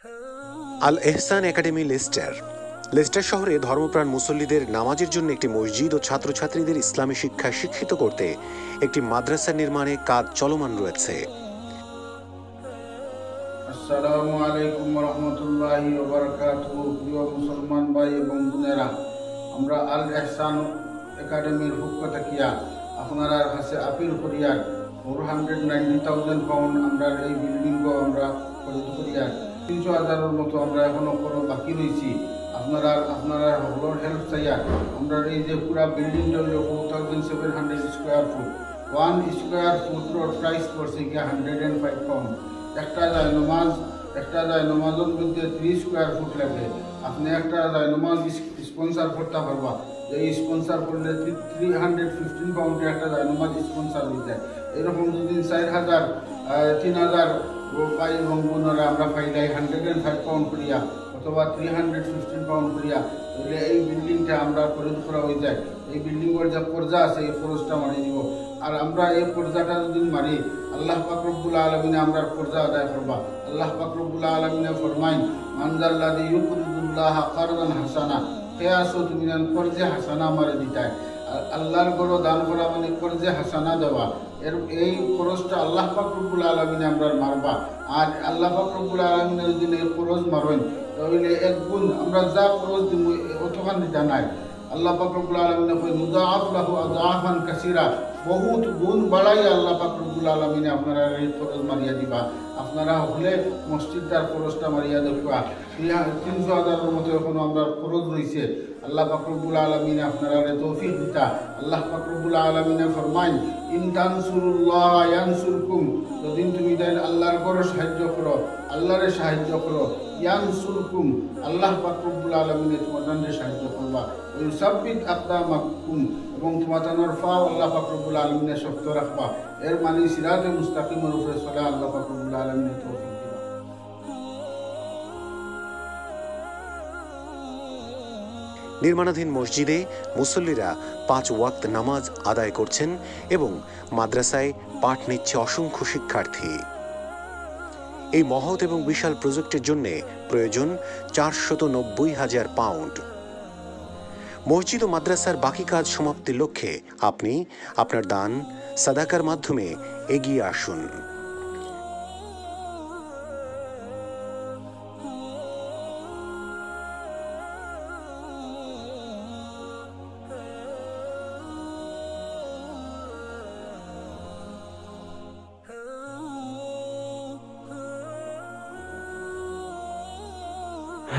আল এহসান academy Leicester শহরে ধর্মপ্রাণ মুসল্লিদের নামাজের জন্য একটি মসজিদ ও ছাত্রছাত্রীদের ইসলামী শিক্ষায় শিক্ষিত করতে একটি মাদ্রাসা নির্মাণে কাজ চলমান রয়েছে। আসসালামু আলাইকুম ওয়া রাহমাতুল্লাহি ওয়া বারাকাতুহু। প্রিয় মুসলমান ভাই এবং বোনেরা, আমরা আল এহসান একাডেমির পক্ষ থেকে আপনারা কাছে আপিল করিয়ার 490,000 পাউন্ড আমরা এই বিল্ডিংও আমরা খরিদ করিয়ার 300,000-এর মতো আমরা এখনো কোনো বাকি রয়েছি। আপনারা হলোর হেল্প চাইয়া আমরা এই যে পুরা বিল্ডিংটা হলো 4,700 স্কোয়ার ফুট। 1 স্কোয়ার ফুটের প্রাইস পড়ছে গিয়া 105 পাউন্ড। একটা জায়নামাজের মধ্যে 3 স্কোয়ার ফুট লাগে। আপনি একটা জায়নামাজ স্পন্সর করতে পারবা, এই স্পন্সর করলে 315 পাউন্ডে একটা জায়নামাজ স্পন্সর হয়ে যায়। এরকম যদি 4,000 3,000 ভাই এবং বোনেরা আমরা পাইলাই 105 পাউন্ড করিয়া অথবা 315 পাউন্ড করিয়া, তাহলে এই বিল্ডিংটা আমরা খরিদ করা হয়ে যায়। এই বিল্ডিংয়ের যে কর্জা আছে এই খরচটা মারি দিব। আর আমরা এই কর্জাটা যদি মারি, আল্লাহ পাক রব্বুল আলামিন আমরা কর্জা আদায় করবা। আল্লাহ পাক রব্বুল আলামিন ফরমাইন, মান যাল্লাযী ইউকরিদুল্লাহ কারদান হাসানা, কে আসো তুমি কর্জে হাসানা আমারে দিতায়। আল্লাহর ঘরে দান করা মানে কর্জে হাসানা দেওয়া। এই খরচটা আল্লাহ পাক রব্বুল আলামিন আমরা মারবা। আর আল্লাহ পাক রব্বুল আলামিন যদি এই খরচ মারেন তাহলে এক গুণ আমরা যা খরচ দিব অতখান দিতে নাই। আল্লাহ পাক রব্বুল আলামিন কয় মুদাআফ লাহু আযআফান কাসীরা, বহুত গুণ বাড়াই আল্লাহ পাক রব্বুল আলামিন আপনারা এই খরচ মারিয়া দিবা। আপনারা হলে মসজিদটার খরচটা মারিয়া দেখবা। 300,000-এর মতো এখন আমরা খরচ রয়েছে। আল্লাহ পাক রব্বুল আলামিন আপনারা তৌফিক দিতা। আল্লাহ পাক রব্বুল আলামিন ফরমাইন, ইন তানসুরুল্লাহ ইয়ানসুরকুম, যদি তুমি দেন আল্লাহর ঘরে সাহায্য করো, আল্লাহরে সাহায্য করো, ইয়ানসুরকুম, আল্লাহ পাক রব্বুল আলামিন তোমাদের সাহায্য করবা। ইউসাব্বিত আকদামাকুম, এবং তোমাদের ফাও আল্লাহ পাক রব্বুল আলামিন শক্ত রাখবা। এর মানে সিরাতে মুস্তাকিমের উপরে চলা আল্লাহ পাক রব্বুল আলামিন তৌফিক দিবা। নির্মাণাধীন মসজিদে মুসল্লিরা 5 ওয়াক্ত নামাজ আদায় করছেন এবং মাদ্রাসায় পাঠ নিচ্ছে অসংখ্য শিক্ষার্থী। এই মহৎ এবং বিশাল প্রজেক্টের জন্য প্রয়োজন 490,000 পাউন্ড। মসজিদ ও মাদ্রাসার বাকি কাজ সমাপ্তির লক্ষ্যে আপনি আপনার দান সাদাকার মাধ্যমে এগিয়ে আসুন।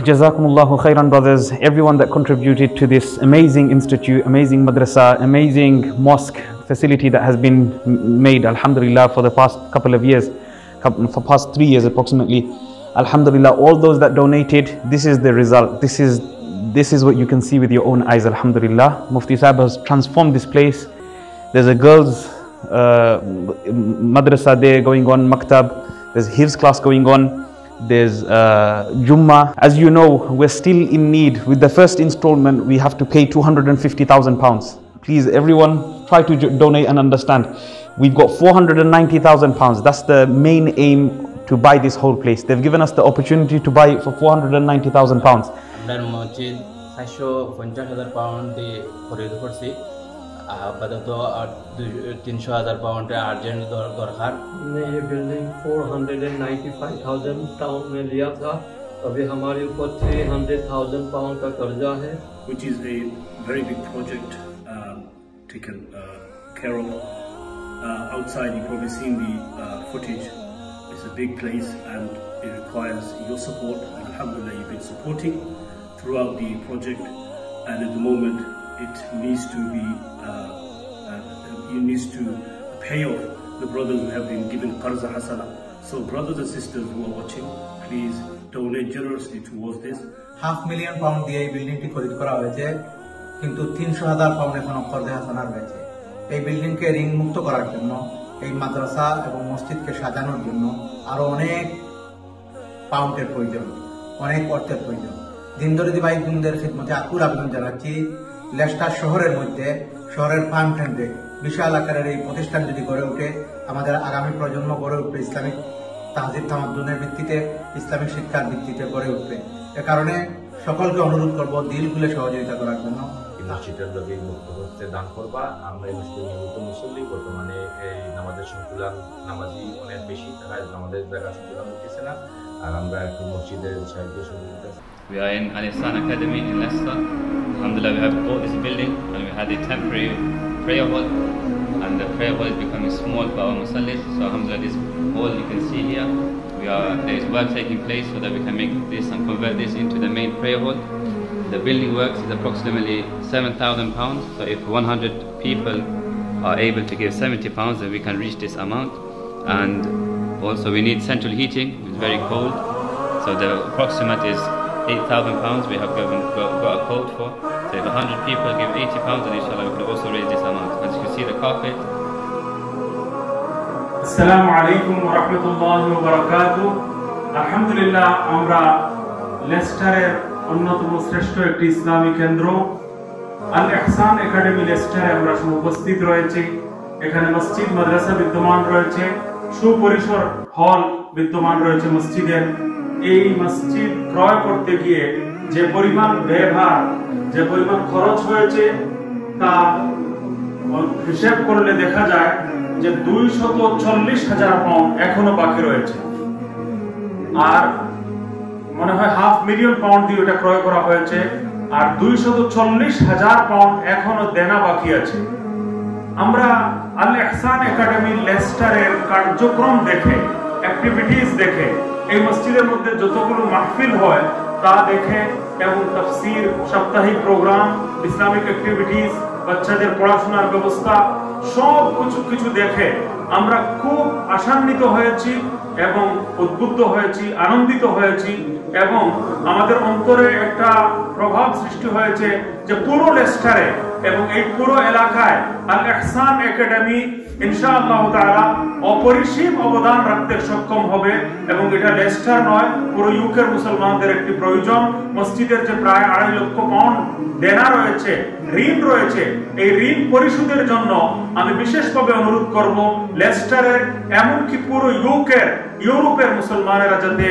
Jazakumullahu khairan, brothers, everyone that contributed to this amazing institute, amazing madrasa, amazing mosque facility that has been made, alhamdulillah, for the past couple of years, for past 3 years approximately. Alhamdulillah, all those that donated, this is the result. This is what you can see with your own eyes, alhamdulillah. Mufti Sahib has transformed this place. There's a girls madrasa there going on, maktab, there's hifz class going on, there's Jummah. As you know, we're still in need. With the first installment, we have to pay 250,000 pounds. Please, everyone, try to donate and understand. We've got 490,000 pounds. That's the main aim, to buy this whole place. They've given us the opportunity to buy it for 490,000 pounds. Our mosjid 450,000 pounds দিয়ে খরিদ করছি। আপাতত 300,000 pound urgent दरकार। हमने ये building 495,000 town में लिया था। अभी हमारे ऊपर 300,000 पाउंड का कर्जा है, which is a very big project taken care of. Outside, you've probably seen the footage. It's a big place and it requires your support. And alhamdulillah, you've been supporting throughout the project, and at the moment it needs to be pay off the brothers who have been given qarza hasana. So brothers and sisters who are watching, please donate generously towards this. 500,000 pound দিয়ে এই বিল্ডিংটি খরিদ করা হয়েছে, কিন্তু 300,000 pound এখনো কর্জা হাসানা রয়েছে। এই বিল্ডিংকে ঋণ মুক্ত করার জন্য, এই মাদ্রাসা এবং মসজিদকে সাজানোর জন্য আরো অনেক পাউন্ডের প্রয়োজন, অনেক অর্থের প্রয়োজন। দিনদরিদি ভাই বোনদের খিদমতে আকুল আবেদন জানাচ্ছি, লেস্টার শহরের মধ্যে, শহরের প্রাণ কেন্দ্রে বিশাল আকারের এই প্রতিষ্ঠান যদি গড়ে ওঠে, আমাদের আগামী প্রজন্ম গড়ে উঠবে ইসলামিক তাহজিব তামাদ্দুনের ভিত্তিতে। ইসলামিক শিক্ষার ভিত্তিতে গড়ে উঠবে। এ কারণে সকলকে অনুরোধ করব দিল খুলে সহযোগিতা করার জন্য। মসজিদের লোকের মুক্ত হচ্ছে দান করবা। আমরা এই মসজিদের নিয়মিত মুসল্লি, বর্তমানে এই নামাজের সংকুলান নামাজি অনেক বেশি থাকায় আমাদের জায়গা সংকুলান হচ্ছে না, আর আমরা একটু মসজিদের সাহায্য সহযোগিতা। We are in Al Ihsan Academy in Leicester. Alhamdulillah, we have bought this building and we had a temporary prayer hall, and the prayer hall is becoming small for our musallis. So alhamdulillah, this hall you can see here, there is work taking place so that we can make this and convert this into the main prayer hall. The building works is approximately £7,000. So if 100 people are able to give £70, then we can reach this amount. And also we need central heating. It's very cold, so the approximate is £8,000 we have got a code for. So if 100 people give £80, then inshallah we can also raise this amount. As you can see, the carpet. Assalamu alaikum wa rahmatullahi wa barakatuh. Alhamdulillah, আমরা লেস্টারের অন্যতম শ্রেষ্ঠ একটি ইসলামী কেন্দ্র আল ইহসান academy লেস্টারে আমরা উপস্থিত রয়েছি। এখানে মসজিদ মাদ্রাসা বিদ্যমান রয়েছে, সুপরিসর হল বিদ্যমান রয়েছে মসজিদের। এই মসজিদ ক্রয় করতে গিয়ে যে পরিমাণ ব্যয়ভার, যে পরিমাণ খরচ হয়েছে তা হিসাব করলে দেখা যায় যে 240,000 পাউন্ড এখনো বাকি রয়েছে। আর মনে হয় £500,000 দিয়ে এটা ক্রয় করা হয়েছে, আর 240,000 পাউন্ড এখনো দেনা বাকি আছে। আমরা আল ইহসান একাডেমি লেস্টারের কার্যক্রম দেখে, অ্যাক্টিভিটিস দেখে, এই মসজিদের মধ্যে যতগুলো মাহফিল হয় তা দেখে এবং তাফসীর, সাপ্তাহিক প্রোগ্রাম, ইসলামিক অ্যাক্টিভিটিস, বাচ্চাদের পড়াশোনার ব্যবস্থা সব কিছু দেখে আমরা খুব আশান্বিত হয়েছি এবং উদ্বুদ্ধ হয়েছি, আনন্দিত হয়েছি, এবং আমাদের অন্তরে একটা প্রভাব সৃষ্টি হয়েছে যে পুরো লেস্টারে এবং এই পুরো এলাকায় আল ইহসান একাডেমি ইনশাআল্লাহ তাআলা অপরিসীম অবদান রাখতে সক্ষম হবে। এবং এটা লেস্টার নয়, পুরো ইউকের মুসলমানদের একটি প্রয়োজন। মসজিদের যে প্রায় 2.5 লক্ষ পাউন্ড দেনা রয়েছে, ঋণ রয়েছে, এই ঋণ পরিশোধের জন্য আমি বিশেষভাবে অনুরোধ করব লেস্টারের, এমনকি পুরো ইউরোপের মুসলমানেরা যাতে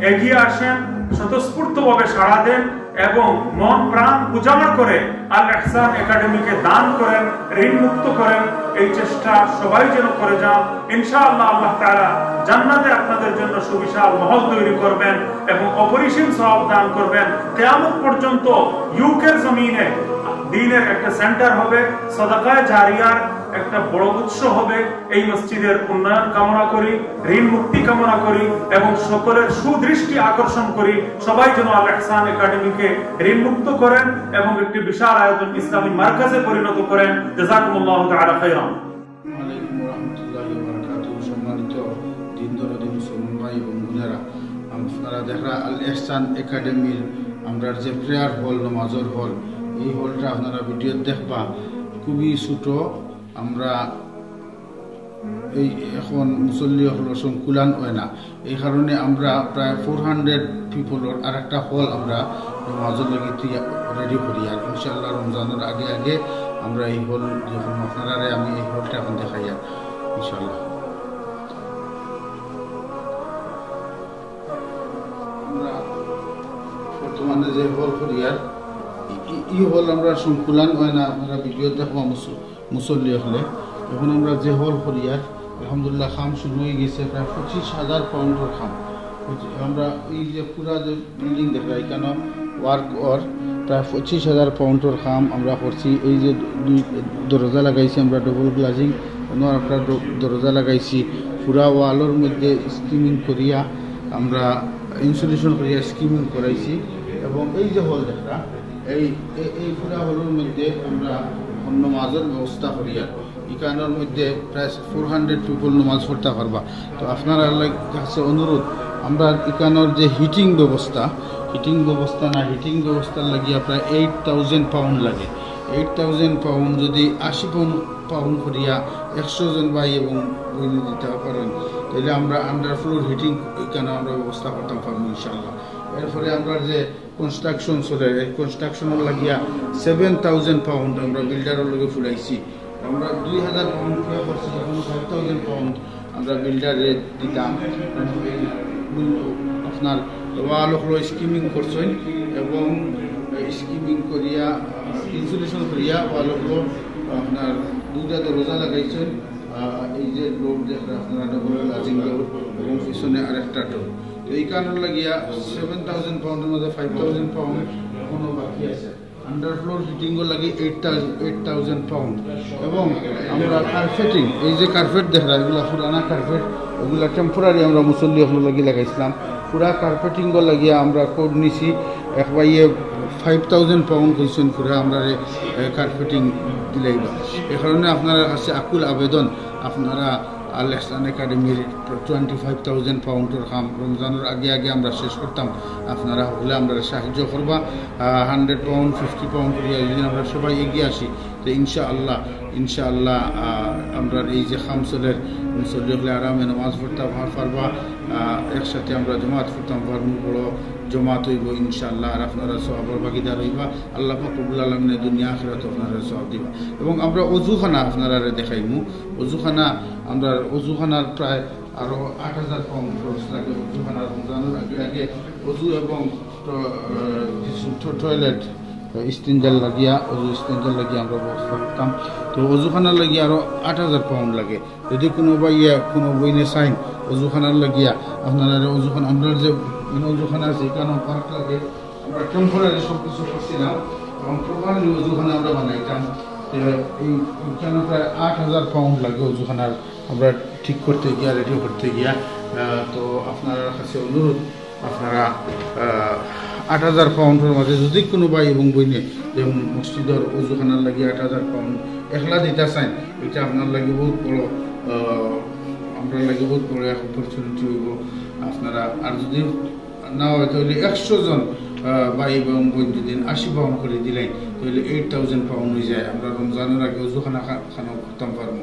এগিয়ে আসেন, স্বতঃস্ফূর্তভাবে সাড়া দেন এবং মন প্রাণ উজাড় করে আল ইহসান একাডেমিকে দান করেন, ঋণ মুক্ত করেন। এই চেষ্টা সবাই যেন করে যান। ইনশাআল্লাহ আল্লাহ তাআলা জান্নাতে আপনাদের জন্য সুবিশাল মহল তৈরি করবেন এবং অপরিসীম সওয়াব দান করবেন। কিয়ামত পর্যন্ত ইউকের জমিনে দ্বীনের একটা সেন্টার হবে, সাদাকায়ে জারিয়ার একটা বড় উৎস হবে। এই মসজিদের উন্নয়ন কামনা করি, ঋণ মুক্তি কামনা করি এবং সকলের সুদৃষ্টি আকর্ষণ করি। সবাই যেন আল ইহসান একাডেমিকে ঋণ মুক্ত করেন এবং একটি বিশাল আয়তন ইসলামী মার্কাজে পরিণত করেন। জাযাকুমুল্লাহু তাআলা খাইরান। ওয়ালাইকুম রাহমাতুল্লাহি ওয়া বারাকাতুহু। সম্মানিত দিন দরদি মুসলমান ভাই এবং বোনেরা, আপনারা দেখা আল ইহসান একাডেমির আমরা যে প্রেয়ার হল, নামাজের হল, এই হলটা আপনারা ভিডিও দেখবা খুবই ছোট। আমরা এই এখন মুসল্লি হল সংকুলান হয় না, এই কারণে আমরা প্রায় 400 পিপলের আর একটা হল আমরা নামাজের লাগে রেডি করি। আর ইনশাআল্লাহ রমজানের আগে আগে আমরা এই হল যখন আপনারা আমি এই হলটা এখন দেখাই ইনশাআল্লাহ। আমরা বর্তমানে যে হল করি আর ই হল আমরা সংকুলান হয় না, আপনারা ভিডিও দেখবো মুসল্লি হলে। এখন আমরা যে হল করি আর আলহামদুলিল্লাহ খাম শুরু হয়ে গেছে, প্রায় 25,000 পাউন্ডের খাম। আমরা এই যে পুরা যে বিল্ডিং দেখা এখানে ওয়ার্ক ওর প্রায় 25,000 পাউন্ডের খাম আমরা করছি। এই যে 2 দরজা লাগাইছি আমরা, ডবল গ্লাজিং একটা দরজা লাগাইছি, পুরা ওয়ালের মধ্যে স্কিমিং করিয়া আমরা ইনসুলেশন করিয়া স্কিমিং করাইছি। এবং এই যে হল দেখা এই পুরা হলের মধ্যে আমরা নামাজের ব্যবস্থা করি। আর এখানের মধ্যে প্রায় 400 পিপল নামাজ পড়তে পারবা। তো আপনার কাছে অনুরোধ, আমরা এখানের যে হিটিং ব্যবস্থা লাগিয়া প্রায় 8,000 পাউন্ড লাগে। 8,000 পাউন্ড যদি 80 পাউন্ড করিয়া 100 জন ভাই এবং বইনে দিতে পারেন, তাহলে আমরা আন্ডার ফ্লোর হিটিং এখানে আমরা ব্যবস্থা করতে পারবো ইনশাআল্লাহ। এরপরে আমরা যে কনস্ট্রাকশন চলে, এই কনস্ট্রাকশনের লাগিয়া 7,000 পাউন্ড আমরা বিল্ডারের লগে ফুরাইছি। আমরা 2,000 পাউন্ড পে করছি, এখন 5,000 পাউন্ড আমরা বিল্ডারে দিতাম। আপনার ওয়াল হলো স্কিমিং করছেন এবং স্কিমিং করিয়া ইনসুলেশন করিয়া ওয়াল হলো আপনার দুইটা দরজা লাগাইছেন এই যে ডোর দেখেন আপনারা ডবল গ্লাজিং ডোর এবং পিছনে আরেকটা ডোর তো এই কারণ লাগিয়া 7,000 পাউন্ডের মধ্যে 5,000 পাউন্ড এখনো বাকি আছে আন্ডার ফ্লোর ফিটিংও লাগে 8,000 পাউন্ড এবং আমরা কার্পেটিং এই যে কার্পেট দেখা এগুলো পুরানা কার্পেট ওগুলো টেম্পোরারি আমরা মুসল্লি হলো লাগিয়ে লাগাইছিলাম পুরা কার্পেটিংও লাগিয়ে আমরা কোড নিছি একবাইয়ে 5,000 পাউন্ড কইছেন পুরা আমরা কার্পেটিং দিলাইবা এই কারণে আপনার কাছে আকুল আবেদন আপনারা আল ইহসান একাডেমির 25,000 পাউন্ডের কাম রমজানের আগে আমরা শেষ করতাম আপনারা হলে আমরা সাহায্য করবা 100 পাউন্ড 50 পাউন্ড করিয়া যদি আমরা সবাই এগিয়ে আসি তো ইনশাআল্লাহ আমরা এই যে খামসলের মুসল্লি হলে আরামে নামাজ পড়তাম পারবা একসাথে আমরা জমাত করতাম বড় জমাত হইব ইনশাআল্লাহ আর আপনারা সওয়াবের ভাগিদার হইবা আল্লাহ পাক রব্বুল আলামিনের দুনিয়া আখিরাতে আপনারা সওয়াব দিবা এবং আমরা ওযুখানা আপনারা দেখাইমু ওযুখানার প্রায় আরো 8,000 পাউন্ড খরচ লাগে ওযুখানার রমজানের আগে ওযু এবং টয়লেট স্টেঞ্জাল লাগিয়া আমরা ব্যবস্থা করতাম তো ওযুখানার লাগিয়া আরো 8,000 পাউন্ড লাগে যদি কোনো বইনে চাইন ওযুখানার লাগিয়া আপনারা ওযুখানা আমরা যে ওযুখানা আছে এখানে পার্ক লাগে আমরা টেম্পোরারি সব কিছু করছিলাম এবং প্রপারলি ওযুখানা আমরা বানাইতাম এইখানে প্রায় 8,000 পাউন্ড লাগে ওযুখানার আমরা ঠিক করতে গিয়া রেডি করতে গিয়া তো আপনার কাছে অনুরোধ আপনারা 8,000 পাউন্ডের মাঝে যদি কোনো ভাই এবং বইনে যে মসজিদের ওযুখানার লাগে 8,000 পাউন্ড একলা দিতে চান এটা আপনার লাগে বহুত বড় আমরা লাগে বহুত বড় অপরচুনিটি হইব আপনারা আর যদি না হয় তাহলে 100 জন ভাই এবং বোন যদি 80 পাউন্ড করে দিলেন তাহলে 8,000 পাউন্ড হয়ে যায় আমরা রমজানের আগে ওযুখানা খানা করতাম পারবো